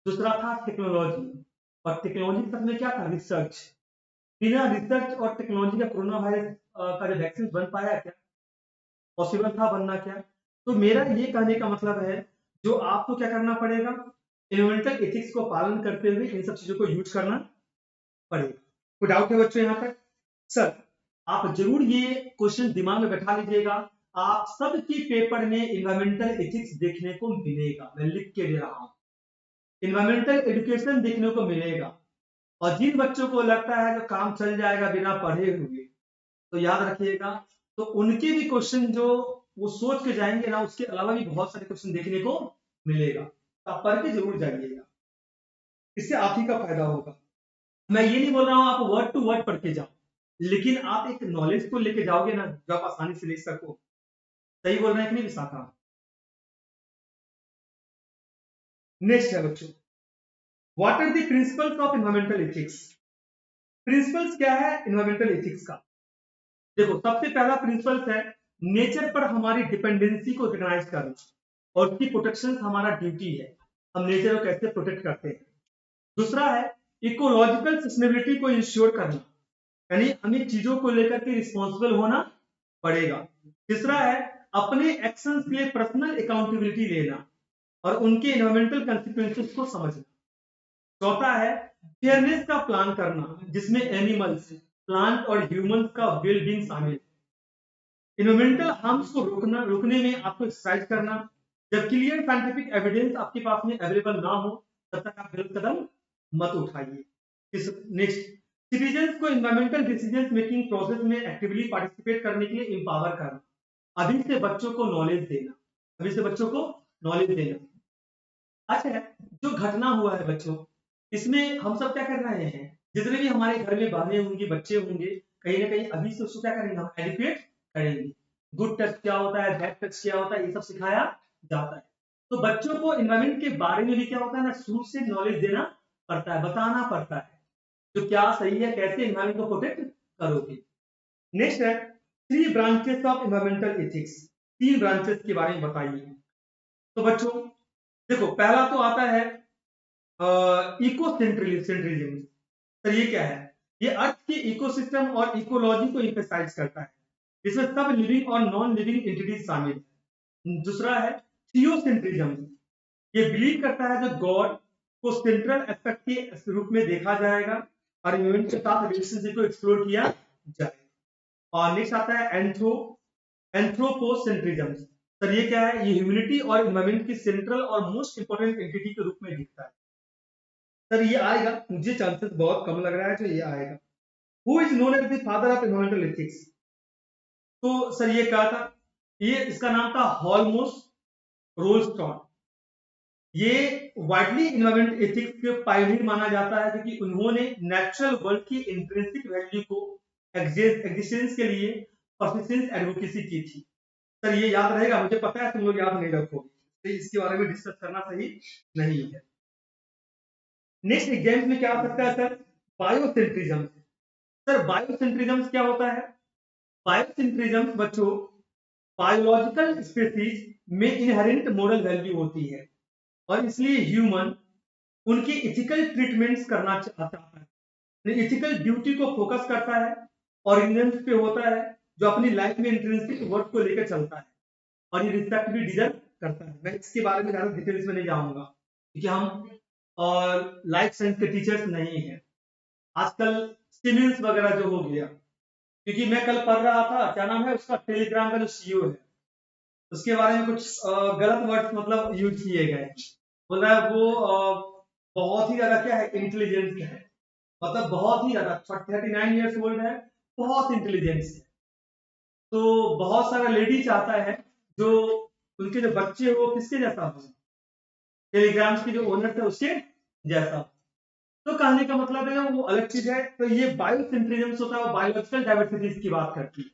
[SPEAKER 1] दूसरा था टेक्नोलॉजी, और टेक्नोलॉजी के साथ में क्या था, रिसर्च। बिना रिसर्च और टेक्नोलॉजी का कोरोना वायरस का जो वैक्सीन बन पाया क्या, पॉसिबल था बनना क्या। तो मेरा ये कहने का मतलब है, जो आपको क्या करना पड़ेगा, एनवायरमेंटल एथिक्स को पालन करते हुए इन सब चीजों को यूज करना पड़ेगा। कोई डाउट है बच्चों यहाँ तक। सर आप जरूर ये क्वेश्चन दिमाग में बैठा लीजिएगा, आप सबके पेपर में एनवायरमेंटल एथिक्स देखने को मिलेगा, मैं लिख के दे रहा हूं। एनवायरमेंटल एजुकेशन देखने को मिलेगा, और जिन बच्चों को लगता है जो काम चल जाएगा बिना पढ़े हुए, तो याद रखिएगा, तो उनके भी क्वेश्चन जो वो सोच के जाएंगे ना, उसके अलावा भी बहुत सारे क्वेश्चन देखने को मिलेगा, तो आप पढ़ के जरूर जाइएगा, इससे आप ही का फायदा होगा। मैं ये नहीं बोल रहा हूं आप वर्ड टू वर्ड पढ़ के जाओ, लेकिन आप एक नॉलेज को लेके जाओगे ना जो आप आसानी से लिख सको। सही बोल रहे हैं कि नहीं विशाखा। नेक्स्ट है बच्चों, what are the principles of environmental ethics. Principles क्या है एनवायरमेंटल एथिक्स का। देखो सबसे पहला प्रिंसिपल्स है, नेचर पर हमारी डिपेंडेंसी को रिकॉग्नाइज करना, और उसकी प्रोटेक्शन हमारा ड्यूटी है, हम नेचर को कैसे प्रोटेक्ट करते हैं। दूसरा है इकोलॉजिकल सस्टेनेबिलिटी को इंश्योर करना, यानी हमें चीजों को लेकर के रिस्पॉन्सिबल होना पड़ेगा। तीसरा है अपने एक्शंस के लिए पर्सनल अकाउंटेबिलिटी लेना, और उनके एनवायरमेंटल कंसिक्वेंसेस को समझना। चौथा है फेयरनेस का प्लान करना, जिसमें एनिमल्स, प्लांट और ह्यूमंस का वेलबींग शामिल है। एनवायरमेंटल हार्म्स को रोकने में आपको एक्सरसाइज करना, जब क्लियर साइंटिफिक एविडेंस आपके पास में अवेलेबल ना हो तब तक आप गलत कदम मत उठाइए। नेक्स्ट, सिटीजन्स को एनवायरमेंटल डिसीजन मेकिंग प्रोसेस में एक्टिवली पार्टिसिपेट करने के लिए एम्पावर करना, अभी से बच्चों को नॉलेज देना, अभी से बच्चों को नॉलेज देना। अच्छा, जो घटना हुआ है बच्चों, इसमें हम सब क्या कर रहे हैं, जितने भी हमारे घर में बहनें होंगी, बच्चे होंगे, कहीं ना कहीं अभी से उसको क्या करेंगे, हम एजुकेट करेंगे। गुड टच क्या होता है, बैड टच क्या होता है, ये सब सिखाया जाता है। तो बच्चों को एनवायरमेंट के बारे में भी क्या होता है ना, शुरू से नॉलेज देना पड़ता है, बताना पड़ता है। जो क्या सही है, कैसे एनवायरमेंट को प्रोटेक्ट करोगे। नेक्स्ट है 3 branches of environmental ethics, 3 branches के बारे में बताइए। तो बच्चों देखो, पहला तो आता है इकोसेंट्रिज्म। सर ये क्या है? ये अर्थ के इकोसिस्टम और इकोलॉजी को एम्फसाइज करता है, इसमें सब लिविंग और नॉन लिविंग एंटिटीज शामिल है। दूसरा है थियोसेंट्रिज्म, ये बिलीव करता है जो गॉड को सेंट्रल एस्पेक्ट के रूप में देखा जाएगा और इन्वायरमेंट के साथ रिलेशनशिप को एक्सप्लोर किया जाएगा। और नेक्स्ट आता है एंथ्रोपोसेंट्रिज्म। सर ये क्या है? ये ह्यूमैनिटी और इन्वायरमेंट की सेंट्रल और मोस्ट इंपोर्टेंट एंटिटी के रूप में दिखता है। सर ये आएगा, मुझे चांसेस बहुत कम लग रहा है जो ये आएगा। Who is known as the father of environmental ethics? तो सर ये क्या था? ये इसका नाम था हॉलमोस रोलस्टॉन। ये वाइडली एनवायरमेंट एथिक्स के पायनियर माना जाता है क्योंकि उन्होंने नेचुरल वर्ल्ड की इंट्रिंसिक वैल्यू को एग्जिस्टेंस के लिए परसिस्टेंस एडवोकेसी की थी। सर ये याद रहेगा, मुझे पता है तुम लोग याद नहीं रखोगे, तो इसके बारे में डिस्कस करना सही नहीं है। नेक्स्ट एग्जाम में क्या आ सकता है सर? बायोसेंट्रिज्म। सर बायोसेंट्रिज्म क्या होता है? बायोसेंट्रिज्म बच्चों बायोलॉजिकल स्पीशीज में इनहेरेंट मोरल वैल्यू होती है और इसलिए ह्यूमन उनकी इथिकल ट्रीटमेंट्स करना चाहता है, इथिकल ड्यूटी को फोकस करता है, ऑर्गेनिजम्स पे होता है जो अपनी लाइफ में इंट्रिंसिक वर्थ को लेकर चलता है और ये रिस्पेक्ट भी डिजर्व करता है। मैं इसके बारे में ज्यादा डिटेल्स में नहीं जाऊंगा क्योंकि हम और लाइफ साइंस के टीचर्स नहीं है। आजकल सिविल्स वगैरह जो हो गया, क्योंकि मैं कल पढ़ रहा था, क्या नाम है उसका, टेलीग्राम का जो सीईओ है, उसके बारे में कुछ गलत वर्ड मतलब यूज किए गए। बोल रहा है वो बहुत ही ज्यादा क्या है, इंटेलिजेंट है, मतलब बहुत ही ज्यादा 39 ईयर्स ओल्ड है, बहुत इंटेलिजेंस है। तो बहुत सारा लेडी चाहता है जो उनके जो बच्चे हो किसके जैसा हो, टेलीग्राम्स के जो ओनर थे उसके जैसा। तो कहने का मतलब है वो अलग चीज है। तो ये बायोसेंट्रिज्म होता है, वो बायोलॉजिकल डाइवर्सिटीज की बात करती है,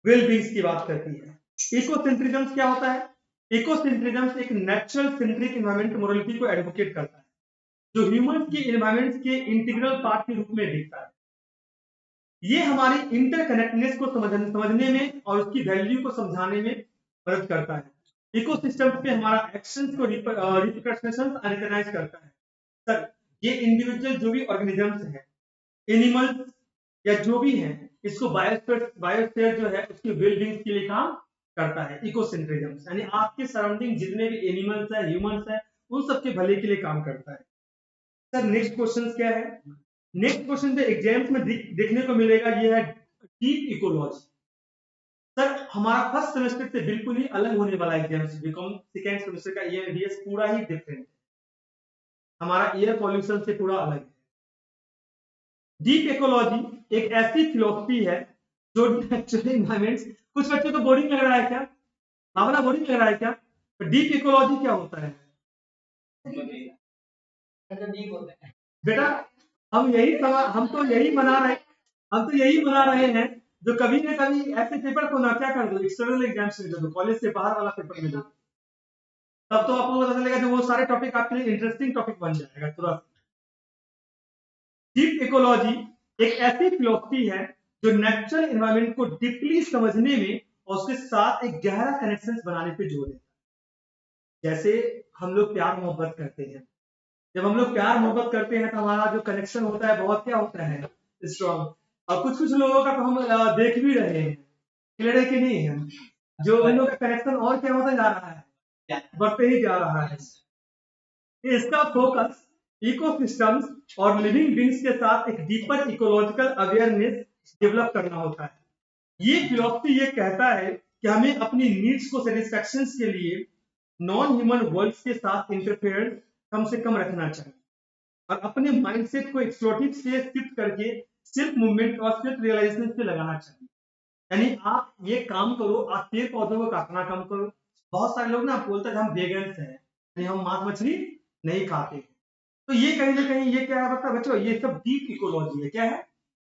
[SPEAKER 1] वेल बींग्स की बात करती है। इकोसेंट्रिज्म क्या होता है? इकोसेंट्रिज्म एक नेचुरल सेंट्रिक एनवायरमेंट मोरालिटी को एडवोकेट करता है जो ह्यूमन के एनवायरमेंट के इंटीग्रल पार्ट के रूप में दिखता है। ये हमारी इंटरकनेक्टनेस को समझने में और उसकी वैल्यू को समझाने में मदद करता है। इकोसिस्टम पे हमारा एक्शंस को रिपरकशंस रिकॉग्नाइज करता है। सर ये इंडिविजुअल जो भी ऑर्गेनिजम्स है, एनिमल्स या जो भी है, इसको बायोस्फीयर जो है उसके वेलबींग के लिए काम करता है। इकोसेंट्रिज्म यानी आपके सराउंडिंग जितने भी एनिमल्स है, ह्यूमंस है, उन सबके भले के लिए काम करता है। सर नेक्स्ट क्वेश्चन क्या है? नेक्स्ट क्वेश्चन जो एग्जाम्स में देखने को मिलेगा ये है डीप इकोलॉजी। सर हमारा फर्स्ट सेमेस्टर से बिल्कुल ही अलग होने वाला एग्जाम, बीकॉम सेकेंड सेमेस्टर का ईएमडीएस पूरा ही डिफरेंट है, हमारा एयर पॉल्यूशन से पूरा अलग है। डीप इकोलॉजी एक ऐसी फिलोसफी है जो नेचुरल एनवायरमेंट्स, कुछ बच्चों को बोरिंग लग रहा है क्या? भावना बोरिंग लग रहा है क्या? तो डीप इकोलॉजी क्या होता है बेटा? हम तो यही बना रहे, हम तो यही बना रहे हैं जो कभी न कभी ऐसे पेपर को ना क्या कर दो, एक्सटर्नल एग्जाम्स में दो, कॉलेज से बाहर वाला पेपर में दो, तब तो आपको पता चलेगा जो वो सारे टॉपिक आपके लिए इंटरेस्टिंग टॉपिक बन जाएगा तुरंत। डीप इकोलॉजी एक ऐसी फिलोसफी है जो नेचुरल एनवायरनमेंट को डीपली समझने में और उसके साथ एक गहरा कनेक्शन बनाने पे जोर देता है। जैसे हम लोग प्यार मोहब्बत करते हैं, जब हम लोग प्यार मोहब्बत करते हैं तो हमारा जो कनेक्शन होता है बहुत क्या होता है, स्ट्रॉन्ग। और कुछ कुछ लोगों का तो हम देख भी रहे हैं, क्लियर है कि नहीं है, जो इन लोगों का कनेक्शन और क्या होता जा रहा है, बढ़ते ही जा रहा है। इसका फोकस इकोसिस्टम्स और लिविंग बींग्स के साथ एक डीपर इकोलॉजिकल अवेयरनेस डेवलप करना होता है। ये फिलॉसफी ये कहता है कि हमें अपनी नीड्स को सेटिस्फैक्शन के लिए नॉन ह्यूमन वर्ल्ड के साथ इंटरफेरेंस कम से कम रखना चाहिए और अपने माइंडसेट को एक्सोटिक से शिफ्ट करके सेल्फ मूवमेंट और सेल्फ रियलाइजेशन पे लगाना चाहिए। यानी आप ये काम करो, आप पेड़ पौधों को काटना कम करो। बहुत सारे लोग ना बोलते हैं हम वेगन्स हैं, यानी हम मांस मछली नहीं खाते। तो ये कहीं ना कहीं ये क्या है बता बच्चों, ये सब डीप इकोलॉजी है। क्या है?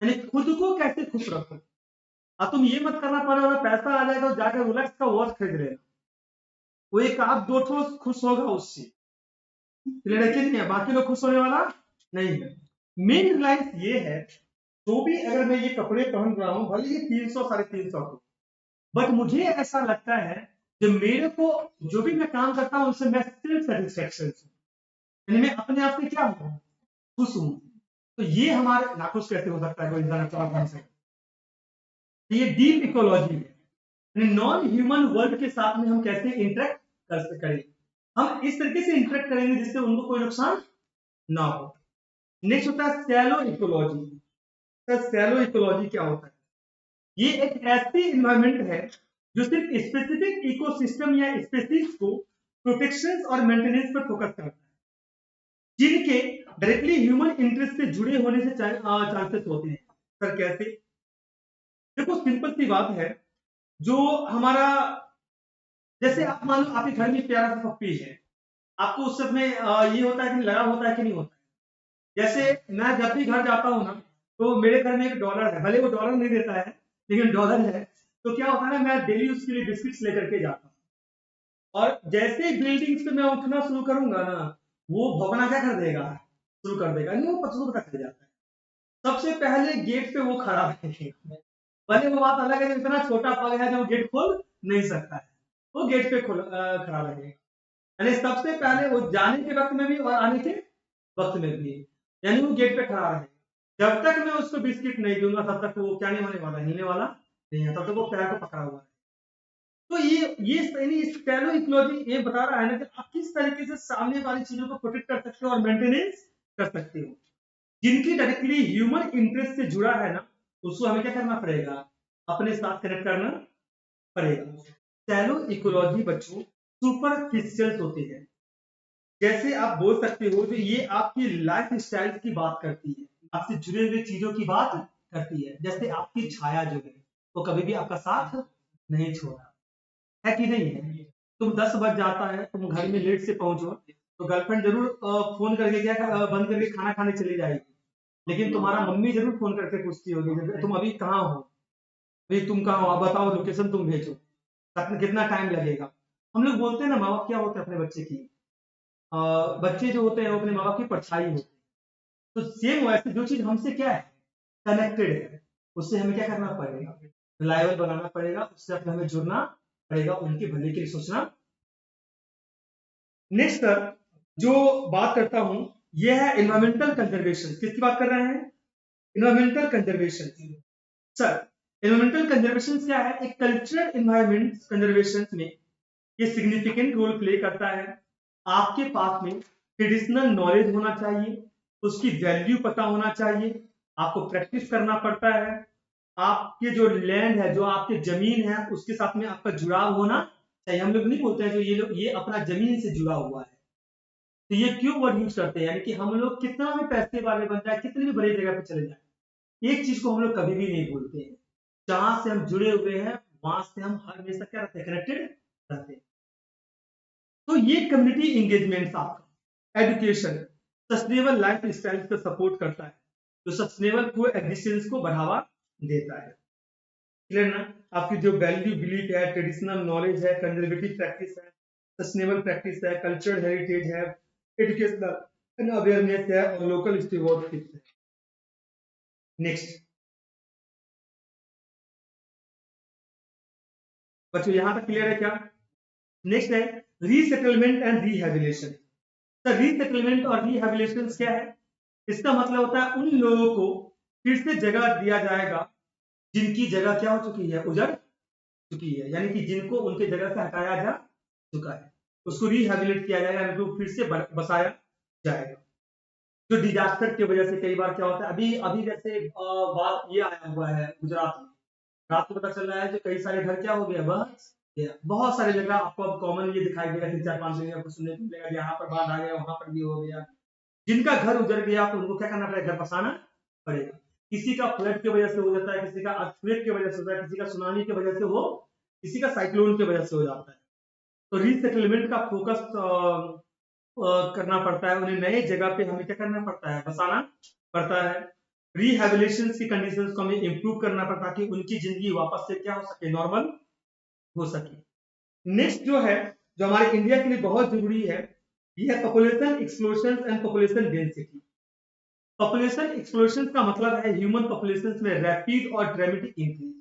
[SPEAKER 1] यानी खुद को कैसे खुश रखो। अब तुम ये मत करना पड़े पैसा आ जाएगा तो जाकर रोलेक्स का वॉच खरीद लेना, वो एक आप दो ठो खुश होगा उससे, लड़के नहीं है, बाकी लोग खुश होने वाला नहीं है। मेन रिलायंस ये है, जो भी अगर मैं ये कपड़े पहन रहा हूँ भले ये 300 350 को, बट मुझे ऐसा लगता है कि मेरे को जो भी मैं काम करता हूँ उससे मैं सेल्फ सेटिस्फेक्शन हूँ, यानी मैं अपने आप से क्या हूँ, खुश हूँ। तो ये हमारे नाखुश कैसे हो सकता है कोई इंसान अच्छा काम से। तो ये डीप इकोलॉजी है, नॉन ह्यूमन वर्ल्ड के साथ में हम कैसे इंटरेक्ट करेंगे, हम इस तरीके से इंटरेक्ट करेंगे जिससे उनको कोई नुकसान ना हो। नेक्स्ट होता है सैलो इकोलॉजी। सैलो इकोलॉजी क्या होता है, ये एक ऐसी इन्वायरमेंट है जो सिर्फ स्पेसिफिक इकोसिस्टम या स्पीशीज को प्रोटेक्शन और मेंटेनेंस पर फोकस करता है, जिनके डायरेक्टली ह्यूमन इंटरेस्ट से जुड़े होने से चांसेस होते हैं। सर कैसे, देखो सिंपल सी बात है, जो हमारा, जैसे आप मान लो आपके घर में प्यारा सा पप्पी है, आपको उस सब में ये होता है कि लगा होता है कि नहीं होता है। जैसे मैं जब भी घर जाता हूँ ना, तो मेरे घर में एक डॉलर है, भले वो डॉलर नहीं देता है लेकिन डॉलर है। तो क्या होता है ना, मैं डेली उसके लिए बिस्किट्स लेकर के जाता हूँ, और जैसे ही बिल्डिंग से मैं उठना शुरू करूंगा ना, वो भौंकना क्या कर देगा, शुरू कर देगा, नहीं वो पशु पता चल जाता है। सबसे पहले गेट पे वो खड़ा रहेगा, भले वो बात अलग है कि इतना छोटा पग है जो गेट खोल नहीं सकता है, वो गेट पे खड़ा रहेगा। यानी सबसे पहले वो जाने के वक्त में भी और आने के वक्त में भी, यानी वो गेट पे खड़ा रहेगा। जब तक मैं उसको बिस्किट नहीं दूंगा तब तक वो क्या नहीं होने वाला, हिलने वाला नहीं है, तब तक वो पैर को पकड़ा हुआ है। तो ये स्कैलो इकोलॉजी ये बता रहा है ना कि आप किस तरीके से सामने वाली चीजों को प्रोटेक्ट कर सकते हो और मेंटेनेंस कर सकते हो, जिनकी डायरेक्टली ह्यूमन इंटरेस्ट से जुड़ा है ना, उसको हमें क्या करना पड़ेगा, अपने साथ कनेक्ट करना पड़ेगा। शैलो इकोलॉजी बच्चों सुपरफिशियल होती है, जैसे आप बोल सकते हो कि ये आपकी लाइफ स्टाइल की बात करती है, आपसे जुड़े हुए चीजों की बात करती है। जैसे आपकी छाया जो है वो कभी भी आपका साथ नहीं छोड़ा है कि नहीं है। तुम 10 बज जाता है, तुम घर में लेट से पहुंचो, तो गर्लफ्रेंड जरूर फोन करके क्या बंद करके खाना खाने चली जाएगी, लेकिन तुम्हारा मम्मी जरूर फोन करके पूछती होगी तुम अभी कहाँ हो, अभी तुम कहाँ हो, आप बताओ लोकेशन तुम भेजो, कितना टाइम लगेगा। हम लोग बोलते हैं ना, माँ बाप क्या होते हैं अपने बच्चे की, बच्चे जो होते हैं वो अपने माँ बाप की परछाई होते हैं। तो सेम वैसे जो चीज हमसे क्या है, कनेक्टेड है, उससे हमें क्या करना पड़ेगा, रिलायबल बनाना पड़ेगा, उससे अपने हमें जुड़ना पड़ेगा, उनके भले के लिए सोचना। नेक्स्ट सर जो बात करता हूं, यह है इन्वायरमेंटल कंजर्वेशन। किसकी बात कर रहे हैं, environmental conservation. Sir environmental conservation क्या है, एक कल्चरल इन्वायरमेंट कंजर्वेशन में ये सिग्निफिकेंट रोल प्ले करता है। आपके पास में ट्रेडिशनल नॉलेज होना चाहिए, उसकी वैल्यू पता होना चाहिए, आपको प्रैक्टिस करना पड़ता है, आपके जो लैंड है, जो आपके जमीन है, उसके साथ में आपका जुड़ाव होना चाहिए। हम लोग नहीं बोलते हैं जो ये लोग ये अपना जमीन से जुड़ा हुआ है, तो ये क्यों वर्ड यूज करते हैं, यानी कि हम लोग कितना भी पैसे वाले बन जाए, कितनी भी बड़ी जगह पे चले जाए, एक चीज को हम लोग कभी भी नहीं भूलते हैं, जहां से हम जुड़े हुए हैं वहां से हम हर हमेशा क्या रहते हैं, कनेक्टेड रहते हैं। तो ये कम्युनिटी एंगेजमेंट आपका एजुकेशन सस्टेनेबल लाइफ स्टाइल को सपोर्ट करता है, जो सस्टेनेबल को एग्जिस्टेंस को बढ़ावा देता है। क्लियर ना, आपकी जो वैल्यू बिलीफ है, ट्रेडिशनल नॉलेज है, कंजर्वेटिव प्रैक्टिस है, सस्टेनेबल प्रैक्टिस है, कल्चरल हेरिटेज है, एजुकेशनल अवेयरनेस है और लोकल स्टीवर्डशिप है। नेक्स्ट बच्चों यहां तक क्लियर है क्या। नेक्स्ट है रीसेटलमेंट एंड रिहेबिलिटेशन। तो रीसेटलमेंट और रिहेबिलिटेशन क्या है, इसका मतलब होता है उन लोगों को फिर से जगह दिया जाएगा जिनकी जगह क्या हो चुकी है, उजड़ चुकी है, यानी कि जिनको उनके जगह से हटाया जा चुका है, उसको रिहेबिलिट किया जाएगा, उनको फिर से बसाया जाएगा। जो डिजास्टर की वजह से कई बार क्या होता है, अभी अभी जैसे बात ये आया हुआ है गुजरात में, रात को पता चल रहा है कि कई सारे घर क्या हो गया, बस गया। बहुत सारी जगह आपको अब कॉमन ये दिखाई देगा, 3 4 5 जगह आपको सुनने को मिलेगा, यहाँ पर बाढ़ आ गया, वहां पर भी हो गया। जिनका घर उजड़ गया तो उनको क्या करना पड़ेगा, घर बसाना पड़ेगा। किसी का फ्लड की वजह से हो जाता है, किसी का अर्थक्वेक की वजह से होता है, किसी का सुनामी की वजह से हो, किसी का साइक्लोन की वजह से हो जाता है। तो रीसेटलमेंट का फोकस करना पड़ता है, उन्हें नए जगह पे हमें क्या करना पड़ता है, बसाना पड़ता है। रिहेबिलिटेशन की कंडीशंस को हमें इंप्रूव करना पड़ता है कि उनकी जिंदगी वापस से क्या हो सके, नॉर्मल हो सके। नेक्स्ट जो है, जो हमारे इंडिया के लिए बहुत जरूरी है, ये है population explosion and population density. Population explosion का मतलब है ह्यूमन पॉपुलेशन में रैपिड और ड्रामेटिक इंक्रीज।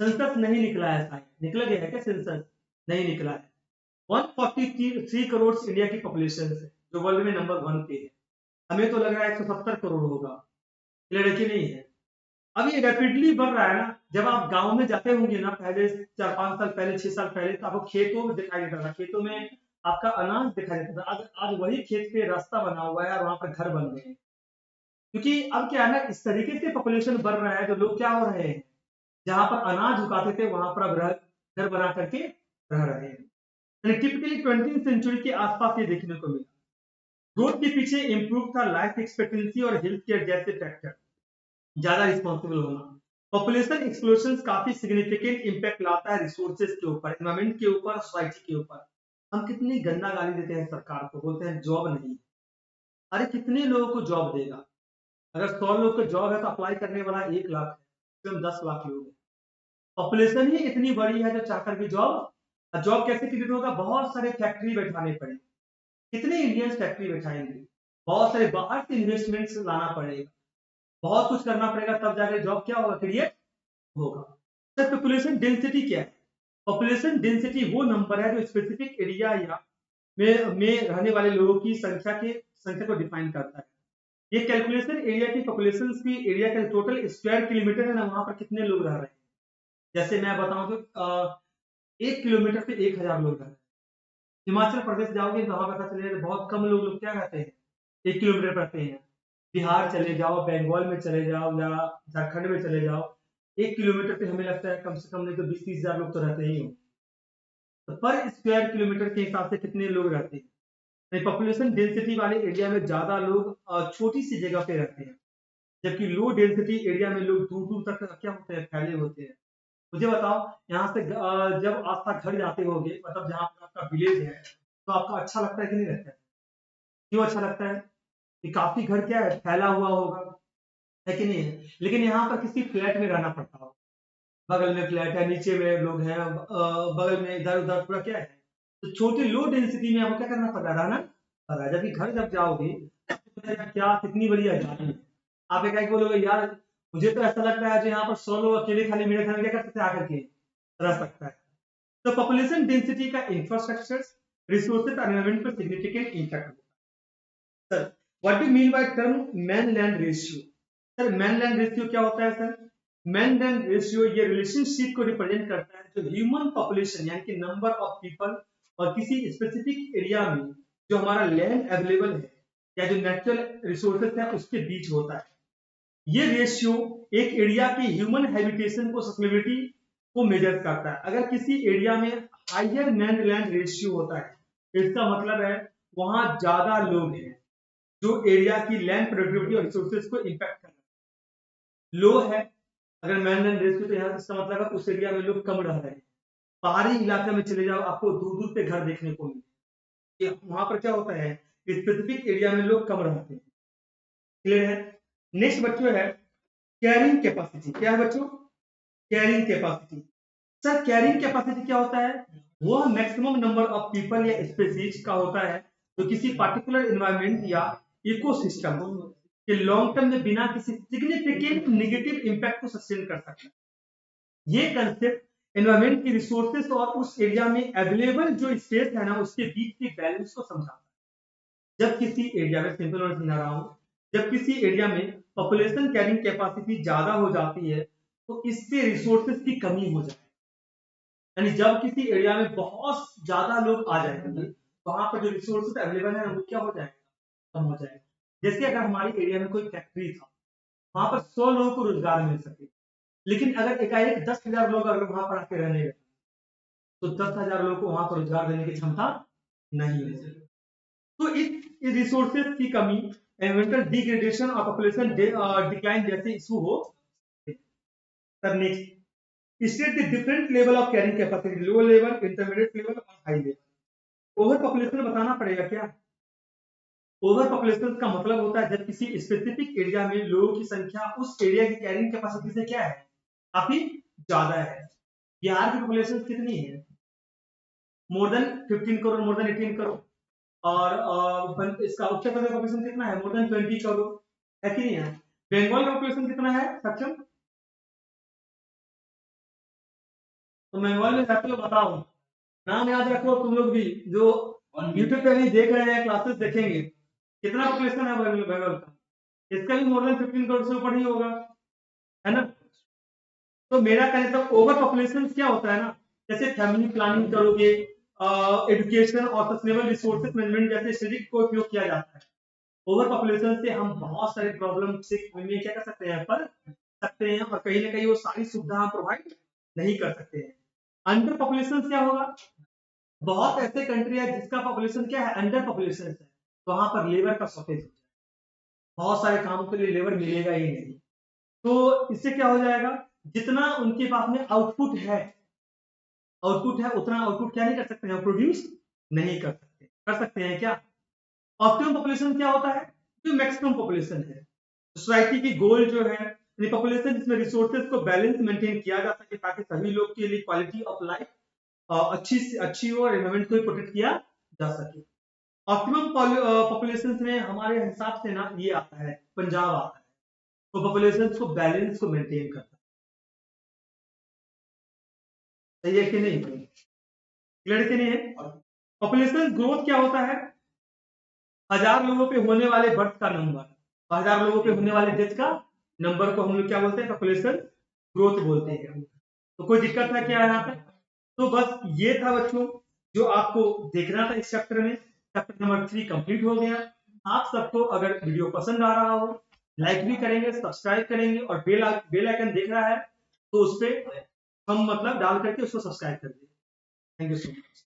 [SPEAKER 1] सेंसस नहीं निकला है, शायद निकला गया है क्या सेंसस? नहीं निकला है। 143 करोड़ इंडिया की पॉपुलेशन है, जो वर्ल्ड में नंबर 1 पे है। हमें तो लग रहा है 170 करोड़ होगा, लड़के नहीं है। अब ये रैपिडली बढ़ रहा है ना। जब आप गांव में जाते होंगे ना, पहले 4-5 साल पहले, 6 साल पहले, तो आपको खेतों में दिखाई देता था, खेतों में आपका अनाज दिखाई देता था। आज वही खेत पे रास्ता बना हुआ है और वहां पर घर बन गए हैं। क्योंकि अब क्या है ना, इस तरीके से पॉपुलेशन बढ़ रहा है, जो लोग क्या हो रहे हैं, जहां पर अनाज उगाते थे वहां पर अब घर बना करके रह रहे हैं। टिपिकली 20वीं सेंचुरी के आसपास ये देखने को मिला। ग्रोथ के पीछे इंप्रूव था लाइफ एक्सपेक्टेंसी और हेल्थ केयर जैसे फैक्टर, ज्यादा रिस्पॉन्सिबल होना। पॉपुलेशन एक्सप्लोजन काफी सिग्निफिकेंट इंपैक्ट लाता है रिसोर्सेज के ऊपर, एनवायरमेंट के ऊपर, सोसाइटी के ऊपर। हम कितनी गंदा गाली देते हैं सरकार को, बोलते हैं जॉब नहीं। अरे कितने लोगों को जॉब देगा? अगर 100 लोग को जॉब है तो अप्लाई करने वाला 1 लाख है, तो हम 10 लाख लोग हैं। पॉपुलेशन ही इतनी बड़ी है जो चाहकर भी जॉब कैसे क्रिएट होगा? बहुत सारे फैक्ट्री बैठाने पड़ेंगे। कितने इंडियंस फैक्ट्री बैठाएंगे? बहुत सारे बाहर से इन्वेस्टमेंट्स लाना पड़ेगा, बहुत कुछ करना पड़ेगा, तब जाकर जॉब क्या होगा, क्रिएट होगा। सर पॉपुलेशन डेंसिटी क्या है? पॉपुलेशन डेंसिटी वो नंबर है जो स्पेसिफिक एरिया या में रहने वाले लोगों की संख्या को डिफाइन करता है। ये कैलकुलेशन एरिया की पॉपुलेशन की एरिया का टोटल स्क्वायर किलोमीटर है ना, वहां पर कितने लोग रह रहे हैं। जैसे मैं बताऊं तो 1 किलोमीटर पे 1000 लोग रह रहे हैं। हिमाचल प्रदेश जाओगे तो वहां पता चलेगा बहुत कम लोग क्या रहते हैं, 1 किलोमीटर रहते हैं। बिहार चले जाओ, बंगाल में चले जाओ, या झारखंड में चले जाओ, 1 किलोमीटर पे हमें लगता है कम से कम नहीं तो 20-30 हजार लोग तो रहते ही हो। तो पर स्क्वायर किलोमीटर के हिसाब से कितने लोग रहते हैं? पॉपुलेशन डेंसिटी वाले एरिया में ज्यादा लोग छोटी सी जगह पे रहते हैं, जबकि लो डेंसिटी एरिया में लोग दूर दूर तक क्या होते हैं, फैले होते हैं। मुझे बताओ, यहाँ से जब आस-पास घर जाते होगे, मतलब जहाँ पे आपका विलेज है, तो आपको अच्छा लगता है कि नहीं लगता है? क्यों अच्छा लगता है? कि काफी घर क्या है, फैला हुआ होगा, है कि नहीं है? लेकिन यहाँ पर किसी फ्लैट में रहना पड़ता हो, बगल में फ्लैट है, नीचे में लोग हैं, बगल में इधर-उधर पूरा क्या है, तो छोटी लो डेंसिटी में आपको क्या करना पड़ रहा है, रहना पड़ रहा है। जबकि घर जब जाओगे, तो क्या कितनी बड़ी आजादी है। आप एकाएक बोलोगे यार, मुझे तो ऐसा लगता है जो यहाँ पर 100 लोग अकेले खाली मेरे घर में क्या कर सकते हैं, आकर के रह सकता है। तो पॉपुलेशन डेंसिटी का इंफ्रास्ट्रक्चर, रिसोर्सेज, एनवायरनमेंट पर सिग्निफिकेंट इम्पैक्ट होता है। Sir what do mean by term man land ratio? Sir man land ratio क्या होता है सर? मैन लैंड रेशियो ये रिलेशनशिप को रिप्रेजेंट करता है जो ह्यूमन पॉपुलेशन यानी कि नंबर ऑफ पीपल और किसी स्पेसिफिक एरिया में जो हमारा लैंड अवेलेबल है या जो नेचुरल रिसोर्सेज है उसके बीच होता है। ये रेशियो एक एरिया की ह्यूमन हैबिटेशन को सस्टेनेबिलिटी को मेजर करता है। अगर किसी एरिया में हायर मैन लैंड रेशियो होता है, इसका मतलब है वहां ज्यादा लोग हैं, जो एरिया की लैंड प्रोडक्टिविटी और रिसोर्सेज को इंपैक्ट कर रहा है। लो है अगर मैन लैंड रेशियो, तो यहाँ इसका मतलब है उस एरिया में लोग कम रह रहे हैं। पहाड़ी इलाके में चले जाओ, आपको दूर दूर पे घर देखने को मिले, वहां पर क्या होता है, स्पेसिफिक एरिया में लोग कम रहते हैं। क्लियर है? नेक्स्ट बच्चों है कैरिंग कैपेसिटी। क्या है बच्चों? Carrying capacity. Sir carrying capacity क्या होता है? वो मैक्सिमम नंबर ऑफ पीपल या स्पीशीज का होता है जो किसी पार्टिकुलर एनवायरनमेंट या इकोसिस्टम के लॉन्ग टर्म में बिना किसी सिग्निफिकेंट नेगेटिव इंपैक्ट को सस्टेन कर सकता है। ये कंसेप्ट एनवायरनमेंट की रिसोर्सेज और उस एरिया में अवेलेबल जो स्पेस है ना, उसके बीच के बैलेंस को समझाता है। जब किसी एरिया में, सिंपल और समझा रहा हूं, जब किसी एरिया में पॉपुलेशन कैरिंग कैपेसिटी ज्यादा हो जाती है तो इससे रिसोर्सेज की कमी हो जाती है। यानी जब किसी एरिया में बहुत ज्यादा लोग आ जाएंगे, वहां पर जो रिसोर्सेज अवेलेबल है वो क्या हो जाएगा, कम हो जाएगा। जैसे अगर हमारी एरिया में कोई फैक्ट्री था, वहां पर 100 लोगों को रोजगार मिल सके, लेकिन अगर एकाएक 10,000 लोग अगर वहां पर आके रहने लगे, तो 10,000 लोगों को वहां पर रोजगार देने की क्षमता नहीं है। तो इस रिसोर्सेज की कमी, एनवायरमेंटल डिग्रेडेशन और पॉपुलेशन डिक्लाइन जैसे इशू हो। तब next state the different level of carrying capacity, low level, intermediate level और हाई लेवल। ओवर पॉपुलेशन बताना पड़ेगा क्या? ओवर पॉपुलेशन का मतलब होता है जब किसी स्पेसिफिक एरिया में लोगों की संख्या उस एरिया की कैरिंग कैपेसिटी से क्या है, काफी ज्यादा है। बिहार की पॉपुलेशन कितनी है? More than 15 crore, more than 18 crore. और इसका उत्तर प्रदेश पॉपुलेशन कितना है? More than 20 crore. है कि नहीं है? बंगाल का पॉपुलेशन कितना है सक्षम? तो बंगाल में रहते हो बताओ, नाम याद रखो तुम लोग भी, जो यूट्यूब पे भी देख रहे हैं क्लासेस देखेंगे, कितना पॉपुलेशन है बंगाल का? इसका भी मोर देन 15 करोड़ से ऊपर ही होगा, है ना? तो मेरा कहने का ओवर पॉपुलेशन क्या होता है ना, जैसे फैमिली प्लानिंग करोगे, एजुकेशन और सस्टेनेबल रिसोर्सेज मैनेजमेंट जैसे स्ट्रेटेजी को उपयोग किया जाता है। ओवर पॉपुलेशन से हम बहुत सारे प्रॉब्लम से में क्या कर सकते हैं, पर सकते हैं, और कहीं ना कहीं वो सारी सुविधा हम प्रोवाइड नहीं कर सकते हैं। अंडर पॉपुलेशन क्या होगा? बहुत ऐसे कंट्री है जिसका पॉपुलेशन क्या है, अंडर पॉपुलेशन है, तो वहां पर लेबर का शॉर्टेज हो जाएगा, बहुत सारे कामों के लिए लेबर मिलेगा ही नहीं। तो इससे क्या हो जाएगा, जितना उनके पास में आउटपुट है उतना आउटपुट क्या नहीं कर सकते हैं, प्रोड्यूस नहीं कर सकते हैं क्या? ऑप्टिमम पॉपुलेशन क्या होता है? जो मैक्सिमम पॉपुलेशन है, सोसाइटी की गोल जो है पॉपुलेशन जिसमें रिसोर्सेज को बैलेंस मेंटेन किया जा सके, ताकि सभी लोग के लिए क्वालिटी ऑफ लाइफ अच्छी से अच्छी हो और एनवायरमेंट को प्रोटेक्ट किया जा सके। ऑप्टिमम पॉपुलेशन में हमारे हिसाब से ना ये आता है, पंजाब आता है, तो पॉपुलेशन को बैलेंस को मेंटेन करता है। सही है कि नहीं? क्लियर कि नहीं है? पॉपुलेशन ग्रोथ क्या होता है? 1000 लोगों पे होने वाले बर्थ का नंबर, 1000 लोगों पे होने वाले डेथ का नंबर को हम लोग क्या बोलते हैं, पॉपुलेशन ग्रोथ बोलते हैं। तो कोई दिक्कत है क्या यहाँ पे? तो बस ये था बच्चों जो आपको देखना था इस चैप्टर में। चैप्टर नंबर 3 कंप्लीट हो गया। आप सबको अगर वीडियो पसंद आ रहा हो, लाइक भी करेंगे, सब्सक्राइब करेंगे, और बेल आइकन दिख रहा है तो उस पर हम मतलब डाल करके उसको सब्सक्राइब कर देंगे। Thank you so much.